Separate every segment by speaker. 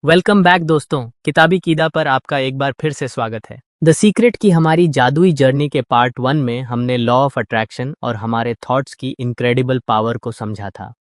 Speaker 1: Welcome back दोस्तों, किताबी कीदा पर आपका एक बार फिर से स्वागत है। द सीक्रेट की हमारी जादुई जर्नी के पार्ट 1 में हमने लॉ ऑफ अट्रैक्शन और हमारे थॉट्स की इनक्रेडिबल पावर को समझा था।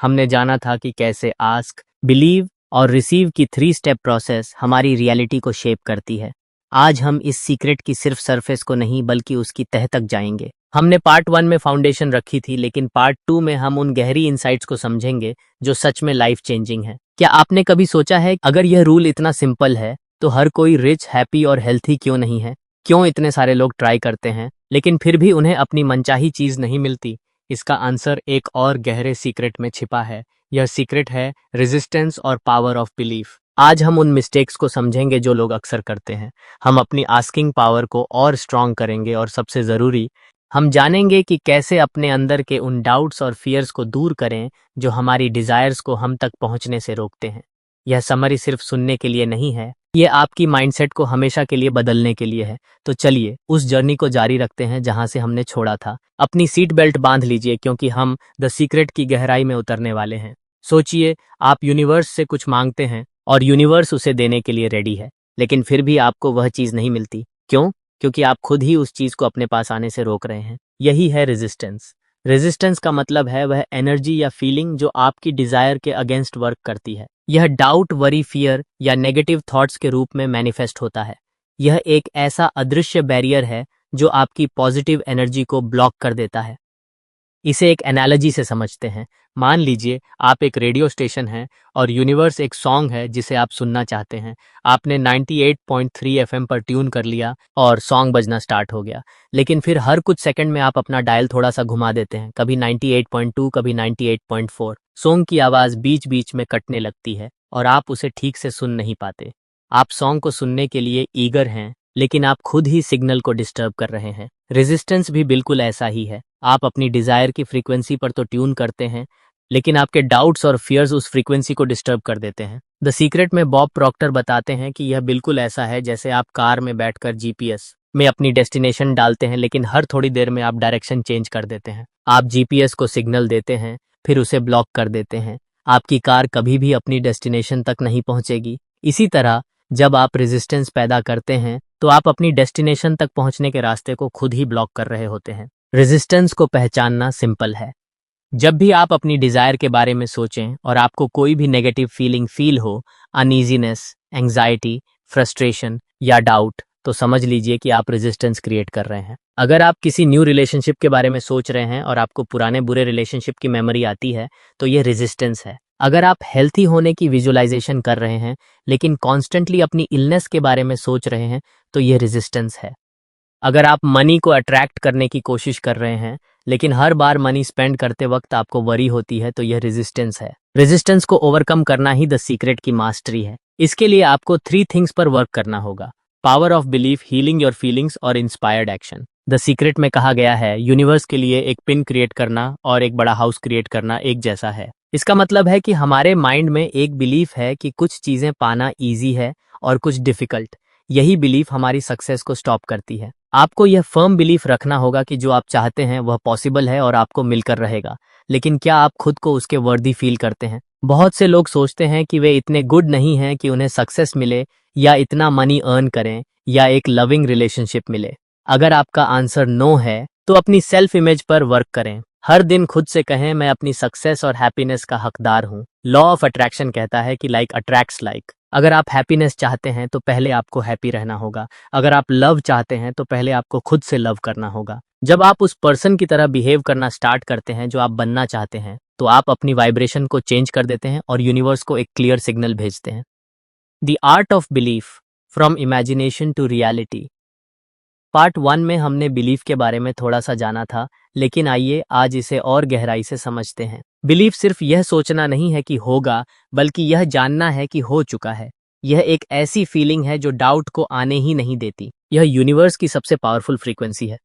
Speaker 1: हमने जाना था कि कैसे आस्क, बिलीव और रिसीव की 3 स्टेप प्रोसेस हमारी रियलिटी को शेप करती है। आज हम इस सीक्रेट की सिर्फ सरफेस को नहीं बल्कि उसकी तह तक जाएंगे। हमने पार्ट 1 में फाउंडेशन रखी थी, लेकिन पार्ट 2 में हम उन गहरी इंसाइट्स को समझेंगे जो सच में लाइफ चेंजिंग है। क्या आपने कभी सोचा है अगर यह रूल इतना सिंपल है तो हर कोई रिच, हैप्पी और हेल्थी क्यों नहीं है? क्यों इतने सारे लोग ट्राई करते हैं लेकिन फिर भी उन्हें अपनी मनचाही चीज नहीं मिलती? इसका आंसर एक और गहरे सीक्रेट में छिपा है। यह सीक्रेट है रेजिस्टेंस और पावर ऑफ बिलीफ। आज हम उन मिस्टेक्स को समझेंगे जो लोग अक्सर करते हैं। हम अपनी आस्किंग पावर को और स्ट्रांग करेंगे और सबसे जरूरी, हम जानेंगे कि कैसे अपने अंदर के उन डाउट्स और फियर्स को दूर करें जो हमारी डिजायर्स को हम तक पहुंचने से रोकते हैं। यह समरी सिर्फ सुनने के लिए नहीं है, ये आपकी माइंडसेट को हमेशा के लिए बदलने के लिए है। तो चलिए उस जर्नी को जारी रखते हैं जहां से हमने छोड़ा था। अपनी सीट बेल्ट बांध लीजिए क्योंकि हम द सीक्रेट की गहराई में उतरने वाले हैं। सोचिए, आप यूनिवर्स से कुछ मांगते हैं और यूनिवर्स उसे देने के लिए रेडी है, लेकिन फिर भी आपको वह चीज नहीं मिलती। क्यों? क्योंकि आप खुद ही उस चीज को अपने पास आने से रोक रहे हैं। यही है रेजिस्टेंस। रेजिस्टेंस का मतलब है वह एनर्जी या फीलिंग जो आपकी डिजायर के अगेंस्ट वर्क करती है। यह डाउट, वरी, फियर या नेगेटिव थॉट्स के रूप में मैनिफेस्ट होता है। यह एक ऐसा अदृश्य बैरियर है जो आपकी पॉजिटिव एनर्जी को ब्लॉक कर देता है। इसे एक एनालॉजी से समझते हैं। मान लीजिए आप एक रेडियो स्टेशन हैं और यूनिवर्स एक सॉन्ग है जिसे आप सुनना चाहते हैं। आपने 98.3 एफएम पर ट्यून कर लिया और सॉन्ग बजना स्टार्ट हो गया। लेकिन फिर हर कुछ सेकंड में आप अपना डायल थोड़ा सा घुमा देते हैं, कभी 98.2, कभी 98.4। सॉन्ग की आवाज बीच बीच में कटने लगती है और आप उसे ठीक से सुन नहीं पाते। आप सॉन्ग को सुनने के लिए ईगर हैं, लेकिन आप खुद ही सिग्नल को डिस्टर्ब कर रहे हैं। रेजिस्टेंस भी बिल्कुल ऐसा ही है। आप अपनी डिजायर की फ्रीक्वेंसी पर तो ट्यून करते हैं, लेकिन आपके डाउट्स और फियर्स उस फ्रीक्वेंसी को डिस्टर्ब कर देते हैं। द सीक्रेट में बॉब प्रॉक्टर बताते हैं कि यह बिल्कुल ऐसा है जैसे आप कार में बैठकर जीपीएस में अपनी डेस्टिनेशन डालते हैं, लेकिन हर थोड़ी देर में आप डायरेक्शन चेंज कर देते हैं। आप जीपीएस को सिग्नल देते हैं, फिर उसे ब्लॉक कर देते हैं। आपकी कार कभी भी अपनी डेस्टिनेशन तक नहीं पहुंचेगी। इसी तरह जब आप रेजिस्टेंस पैदा करते हैं तो आप अपनी डेस्टिनेशन तक पहुंचने के रास्ते को खुद ही ब्लॉक कर रहे होते हैं। रेजिस्टेंस को पहचानना सिंपल है। जब भी आप अपनी डिजायर के बारे में सोचें और आपको कोई भी नेगेटिव फीलिंग फील हो, अनईजीनेस, एंग्जाइटी, फ्रस्ट्रेशन या डाउट, तो समझ लीजिए कि आप रेजिस्टेंस क्रिएट कर रहे हैं। अगर आप किसी न्यू रिलेशनशिप के बारे में सोच रहे हैं और आपको पुराने बुरे रिलेशनशिप की मेमोरी आती है, तो ये रेजिस्टेंस है। अगर आप हेल्थी होने की विजुअलाइजेशन कर रहे हैं लेकिन कॉन्स्टेंटली अपनी इलनेस के बारे में सोच रहे हैं, तो ये रेजिस्टेंस है। अगर आप मनी को अट्रैक्ट करने की कोशिश कर रहे हैं लेकिन हर बार मनी स्पेंड करते वक्त आपको वरी होती है, तो यह रेजिस्टेंस है। रेजिस्टेंस को ओवरकम करना ही द सीक्रेट की मास्टरी है। इसके लिए आपको 3 थिंग्स पर वर्क करना होगा: power of belief, healing your feelings और इंस्पायर्ड एक्शन। द सीक्रेट में कहा गया है यूनिवर्स के लिए एक पिन क्रिएट करना और एक बड़ा हाउस क्रिएट करना एक जैसा है। इसका मतलब है कि हमारे माइंड में एक बिलीफ है कि कुछ चीजें पाना ईजी है और कुछ डिफिकल्ट। यही बिलीफ हमारी सक्सेस को स्टॉप करती है। आपको यह फर्म बिलीफ रखना होगा कि जो आप चाहते हैं वह पॉसिबल है और आपको मिलकर रहेगा। लेकिन क्या आप खुद को उसके वर्दी फील करते हैं? बहुत से लोग सोचते हैं कि वे इतने गुड नहीं हैं कि उन्हें सक्सेस मिले या इतना मनी अर्न करें या एक लविंग रिलेशनशिप मिले। अगर आपका आंसर नो है तो अपनी सेल्फ इमेज पर वर्क करें। हर दिन खुद से कहें, मैं अपनी सक्सेस और हैप्पीनेस का हकदार हूँ। लॉ ऑफ अट्रैक्शन कहता है कि लाइक अट्रैक्ट्स लाइक। अगर आप हैप्पीनेस चाहते हैं तो पहले आपको हैप्पी रहना होगा। अगर आप लव चाहते हैं तो पहले आपको खुद से लव करना होगा। जब आप उस पर्सन की तरह बिहेव करना स्टार्ट करते हैं जो आप बनना चाहते हैं, तो आप अपनी वाइब्रेशन को चेंज कर देते हैं और यूनिवर्स को एक क्लियर सिग्नल भेजते हैं। The art of belief, from imagination to reality. Part 1 में हमने बिलीफ के बारे में थोड़ा सा जाना था, लेकिन आइए आज इसे और गहराई से समझते हैं। बिलीफ सिर्फ यह सोचना नहीं है कि होगा, बल्कि यह जानना है कि हो चुका है। यह एक ऐसी फीलिंग है जो डाउट को आने ही नहीं देती। यह यूनिवर्स की सबसे पावरफुल फ्रीक्वेंसी है।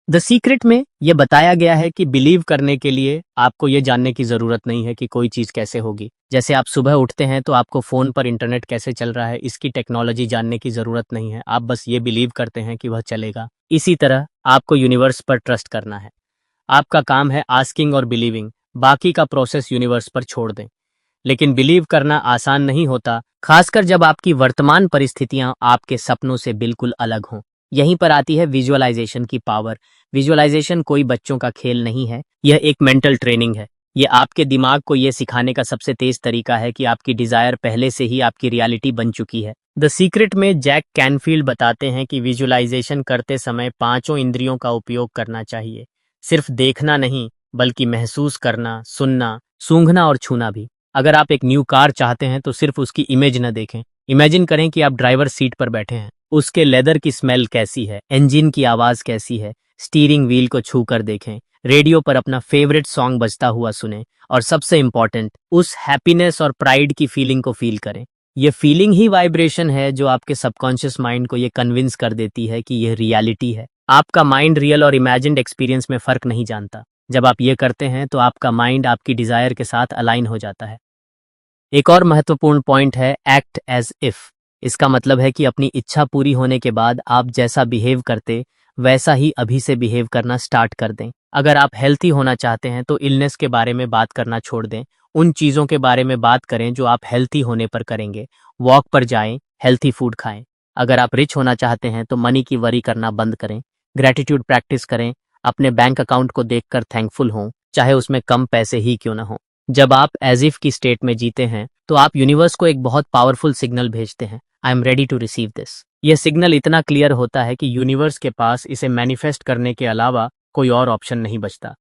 Speaker 1: द सीक्रेट में यह बताया गया है कि बिलीव करने के लिए आपको यह जानने की जरूरत नहीं है कि कोई चीज कैसे होगी। जैसे आप सुबह उठते हैं तो आपको फोन पर इंटरनेट कैसे चल रहा है इसकी टेक्नोलॉजी जानने की जरूरत नहीं है। आप बस ये बिलीव करते हैं कि वह चलेगा। इसी तरह आपको यूनिवर्स पर ट्रस्ट करना है। आपका काम है आस्किंग और बिलीविंग, बाकी का प्रोसेस यूनिवर्स पर छोड़ दें। लेकिन बिलीव करना आसान नहीं होता, खासकर जब आपकी वर्तमान परिस्थितियां आपके सपनों से बिल्कुल अलग हों। यहीं पर आती है विजुअलाइजेशन की पावर। विजुअलाइजेशन कोई बच्चों का खेल नहीं है, यह एक मेंटल ट्रेनिंग है। ये आपके दिमाग को यह सिखाने का सबसे तेज तरीका है कि आपकी डिजायर पहले से ही आपकी रियलिटी बन चुकी है। द सीक्रेट में जैक कैनफील्ड बताते हैं कि विजुअलाइजेशन करते समय पांचों इंद्रियों का उपयोग करना चाहिए। सिर्फ देखना नहीं, बल्कि महसूस करना, सुनना, सूंघना और छूना भी। अगर आप एक न्यू कार चाहते हैं तो सिर्फ उसकी इमेज न देखें, इमेजिन करें कि आप ड्राइवर सीट पर बैठे हैं। उसके लेदर की स्मेल कैसी है, इंजन की आवाज कैसी है, स्टीयरिंग व्हील को छू कर देखें, रेडियो पर अपना फेवरेट सॉन्ग बजता हुआ सुने, और सबसे इंपॉर्टेंट, उस हैप्पीनेस और प्राइड की फीलिंग को फील करें। ये फीलिंग ही वाइब्रेशन है जो आपके सबकॉन्शियस माइंड को ये कन्विंस कर देती है कि यह रियलिटी है। आपका माइंड रियल और इमेजिन्ड एक्सपीरियंस में फर्क नहीं जानता। जब आप ये करते हैं तो आपका माइंड आपकी डिजायर के साथ अलाइन हो जाता है। एक और महत्वपूर्ण पॉइंट है एक्ट एज इफ। इसका मतलब है कि अपनी इच्छा पूरी होने के बाद आप जैसा बिहेव करते वैसा ही अभी से बिहेव करना स्टार्ट कर दें। अगर आप हेल्थी होना चाहते हैं तो इलनेस के बारे में बात करना छोड़ दें। उन चीज़ों के बारे में बात करें जो आप हेल्थी होने पर करेंगे। वॉक पर जाएं, हेल्थी फूड खाएं। अगर आप रिच होना चाहते हैं तो मनी की वरी करना बंद करें। ग्रेटिट्यूड प्रैक्टिस करें। अपने बैंक अकाउंट को देखकर थैंकफुल हों, चाहे उसमें कम पैसे ही क्यों ना हो। जब आप एज इफ की स्टेट में जीते हैं तो आप यूनिवर्स को एक बहुत पावरफुल सिग्नल भेजते हैं, I am ready to receive this. यह सिग्नल इतना क्लियर होता है कि यूनिवर्स के पास इसे मैनिफेस्ट करने के अलावा कोई और ऑप्शन नहीं बचता।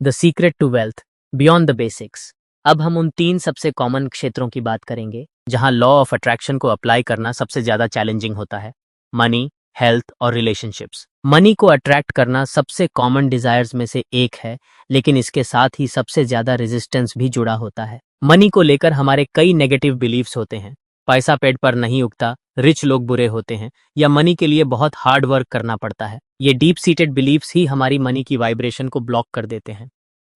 Speaker 1: The secret to wealth beyond the basics. अब हम उन तीन सबसे कॉमन क्षेत्रों की बात करेंगे जहां लॉ ऑफ अट्रैक्शन को अप्लाई करना सबसे ज्यादा चैलेंजिंग होता है। मनी, हेल्थ और रिलेशनशिप्स। मनी को अट्रैक्ट करना सबसे कॉमन डिजायर्स में से एक है, लेकिन इसके साथ ही सबसे ज्यादा रेजिस्टेंस भी जुड़ा होता है। मनी को लेकर हमारे कई नेगेटिव बिलीव्स होते हैं। पैसा पेट पर नहीं उगता, रिच लोग बुरे होते हैं, या मनी के लिए बहुत हार्ड वर्क करना पड़ता है। ये डीप सीटेड बिलीव्स ही हमारी मनी की वाइब्रेशन को ब्लॉक कर देते हैं।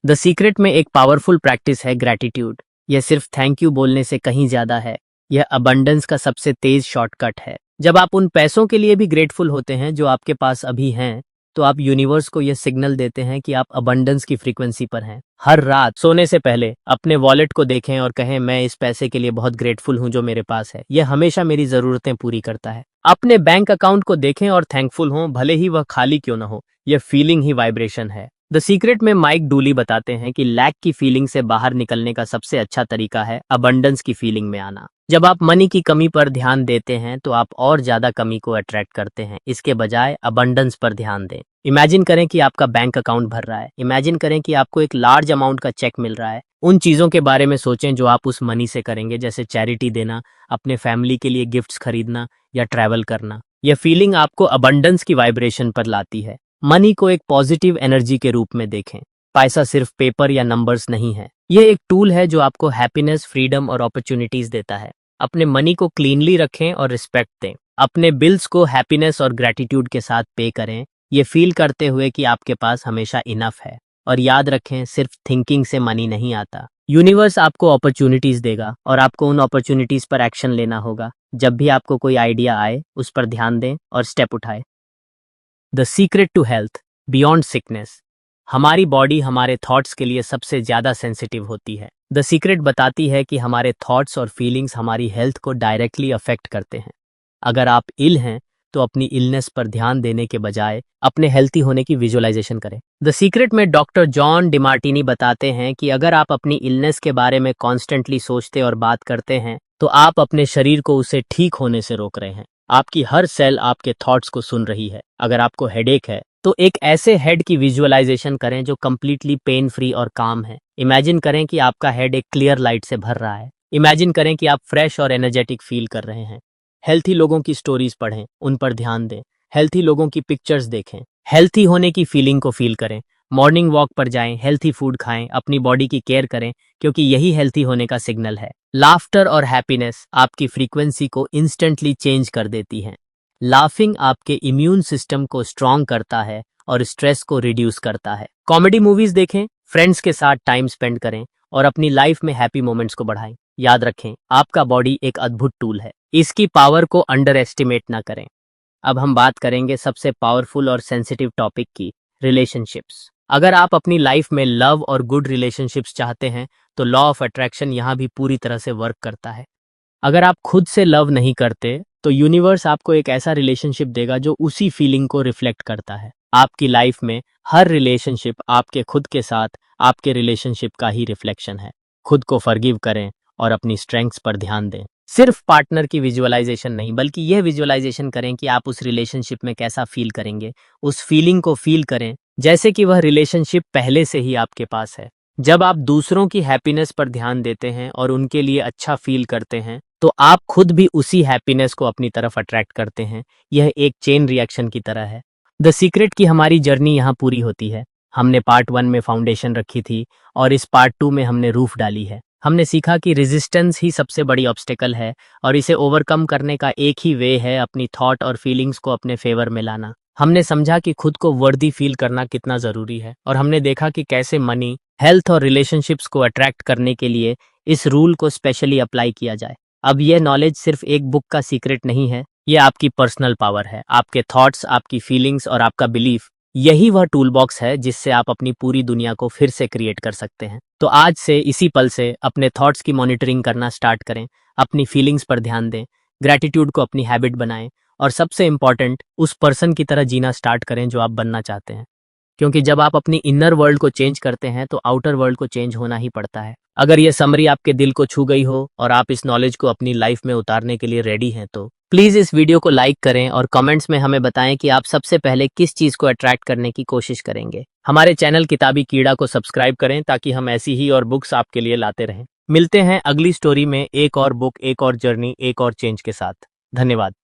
Speaker 1: द सीक्रेट में एक पावरफुल प्रैक्टिस है ग्रैटिट्यूड। यह सिर्फ थैंक यू बोलने से कहीं ज्यादा है। यह अबंडेंस का सबसे तेज शॉर्टकट है। जब आप उन पैसों के लिए भी ग्रेटफुल होते हैं जो आपके पास अभी हैं, तो आप यूनिवर्स को यह सिग्नल देते हैं कि आप अबंडेंस की फ्रीक्वेंसी पर हैं। हर रात सोने से पहले अपने वॉलेट को देखें और कहें, मैं इस पैसे के लिए बहुत ग्रेटफुल हूं जो मेरे पास है, यह हमेशा मेरी जरूरतें पूरी करता है। अपने बैंक अकाउंट को देखें और थैंकफुल हों, भले ही वह खाली क्यों ना हो। यह फीलिंग ही वाइब्रेशन है। द सीक्रेट में माइक डूली बताते हैं कि लैक की फीलिंग से बाहर निकलने का सबसे अच्छा तरीका है अबंडेंस की फीलिंग में आना। जब आप मनी की कमी पर ध्यान देते हैं तो आप और ज्यादा कमी को अट्रैक्ट करते हैं। इसके बजाय अबंडेंस पर ध्यान दें। इमेजिन करें कि आपका बैंक अकाउंट भर रहा है। इमेजिन करें कि आपको एक लार्ज अमाउंट का चेक मिल रहा है। उन चीजों के बारे में सोचें जो आप उस मनी से करेंगे, जैसे चैरिटी देना, अपने फैमिली के लिए गिफ्ट्स खरीदना या ट्रैवल करना। यह फीलिंग आपको अबंडेंस की वाइब्रेशन पर लाती है। मनी को एक पॉजिटिव एनर्जी के रूप में देखें। पैसा सिर्फ पेपर या नंबर्स नहीं है, यह एक टूल है जो आपको हैप्पीनेस, फ्रीडम और अपॉर्चुनिटीज देता है। अपने मनी को क्लीनली रखें और रिस्पेक्ट दें। अपने बिल्स को हैप्पीनेस और ग्रेटिट्यूड के साथ पे करें, ये फील करते हुए कि आपके पास हमेशा इनफ है। और याद रखें, सिर्फ थिंकिंग से मनी नहीं आता। यूनिवर्स आपको अपॉर्चुनिटीज देगा और आपको उन अपॉर्चुनिटीज पर एक्शन लेना होगा। जब भी आपको कोई आइडिया आए, उस पर ध्यान दें और स्टेप उठाएं। The secret to health beyond sickness. हमारी बॉडी हमारे थॉट्स के लिए सबसे ज्यादा सेंसिटिव होती है। द सीक्रेट बताती है कि हमारे थॉट्स और फीलिंग्स हमारी हेल्थ को डायरेक्टली अफेक्ट करते हैं। अगर आप इल हैं तो अपनी इलनेस पर ध्यान देने के बजाय अपने हेल्थी होने की विजुअलाइजेशन करें। द सीक्रेट में डॉक्टर जॉन डिमार्टिनी बताते हैं कि अगर आप अपनी इलनेस के बारे में कॉन्स्टेंटली सोचते और बात करते हैं तो आप अपने शरीर को उसे ठीक होने से रोक रहे हैं। आपकी हर सेल आपके थॉट्स को सुन रही है। अगर आपको हेडेक है तो एक ऐसे हेड की विजुअलाइजेशन करें जो कंप्लीटली पेन फ्री और काम है। इमेजिन करें कि आपका हेड एक क्लियर लाइट से भर रहा है। इमेजिन करें कि आप फ्रेश और एनर्जेटिक फील कर रहे हैं। हेल्थी लोगों की स्टोरीज पढ़ें, उन पर ध्यान दें। हेल्थी लोगों की पिक्चर्स देखें। हेल्थी होने की फीलिंग को फील करें। मॉर्निंग वॉक पर जाएं, हेल्थी फूड खाएं, अपनी बॉडी की केयर करें, क्योंकि यही हेल्थी होने का सिग्नल है। लाफ्टर और हैप्पीनेस आपकी फ्रीक्वेंसी को इंस्टेंटली चेंज कर देती हैं। लाफिंग आपके इम्यून सिस्टम को स्ट्रॉन्ग करता है और स्ट्रेस को रिड्यूस करता है। कॉमेडी मूवीज देखें, फ्रेंड्स के साथ टाइम स्पेंड करें और अपनी लाइफ में हैप्पी मोमेंट्स को बढ़ाएं। याद रखें, आपका बॉडी एक अद्भुत टूल है, इसकी पावर को अंडर एस्टिमेट ना करें। अब हम बात करेंगे सबसे पावरफुल और सेंसिटिव टॉपिक की, रिलेशनशिप्स। अगर आप अपनी लाइफ में लव और गुड रिलेशनशिप्स चाहते हैं तो लॉ ऑफ अट्रैक्शन यहाँ भी पूरी तरह से वर्क करता है। अगर आप खुद से लव नहीं करते तो यूनिवर्स आपको एक ऐसा रिलेशनशिप देगा जो उसी फीलिंग को रिफ्लेक्ट करता है। आपकी लाइफ में हर रिलेशनशिप आपके खुद के साथ आपके रिलेशनशिप का ही रिफ्लेक्शन है। खुद को फॉरगिव करें और अपनी स्ट्रेंथ्स पर ध्यान दें। सिर्फ पार्टनर की विजुअलाइजेशन नहीं, बल्कि यह विजुअलाइजेशन करें कि आप उस रिलेशनशिप में कैसा फील करेंगे। उस फीलिंग को फील करें जैसे कि वह रिलेशनशिप पहले से ही आपके पास है। जब आप दूसरों की हैप्पीनेस पर ध्यान देते हैं और उनके लिए अच्छा फील करते हैं, तो आप खुद भी उसी हैप्पीनेस को अपनी तरफ अट्रैक्ट करते हैं। यह एक चेन रिएक्शन की तरह है। द सीक्रेट की हमारी जर्नी यहाँ पूरी होती है। हमने पार्ट 1 में फाउंडेशन रखी थी और इस पार्ट 2 में हमने रूफ डाली है। हमने सीखा कि रेजिस्टेंस ही सबसे बड़ी ऑब्स्टेकल है और इसे ओवरकम करने का एक ही वे है अपनी थॉट और फीलिंग्स को अपने फेवर में लाना। हमने समझा कि खुद को वर्दी फील करना कितना जरूरी है और हमने देखा कि कैसे मनी, हेल्थ और रिलेशनशिप्स को अट्रैक्ट करने के लिए इस रूल को स्पेशली अप्लाई किया जाए। अब यह नॉलेज सिर्फ एक बुक का सीक्रेट नहीं है, यह आपकी पर्सनल पावर है। आपके थॉट्स, आपकी फीलिंग्स और आपका बिलीफ, यही वह टूल बॉक्स है जिससे आप अपनी पूरी दुनिया को फिर से क्रिएट कर सकते हैं। तो आज से, इसी पल से अपने थॉट्स की मॉनिटरिंग करना स्टार्ट करें, अपनी फीलिंग्स पर ध्यान दें, ग्रैटिट्यूड को अपनी हैबिट बनाएं और सबसे इंपॉर्टेंट, उस पर्सन की तरह जीना स्टार्ट करें जो आप बनना चाहते हैं। क्योंकि जब आप अपनी इनर वर्ल्ड को चेंज करते हैं तो आउटर वर्ल्ड को चेंज होना ही पड़ता है। अगर ये समरी आपके दिल को छू गई हो और आप इस नॉलेज को अपनी लाइफ में उतारने के लिए रेडी हैं, तो प्लीज इस वीडियो को लाइक करें और कमेंट्स में हमें बताएं कि आप सबसे पहले किस चीज को अट्रैक्ट करने की कोशिश करेंगे। हमारे चैनल किताबी कीड़ा को सब्सक्राइब करें ताकि हम ऐसी ही और बुक्स आपके लिए लाते रहें। मिलते हैं अगली स्टोरी में एक और बुक, एक और जर्नी, एक और चेंज के साथ। धन्यवाद।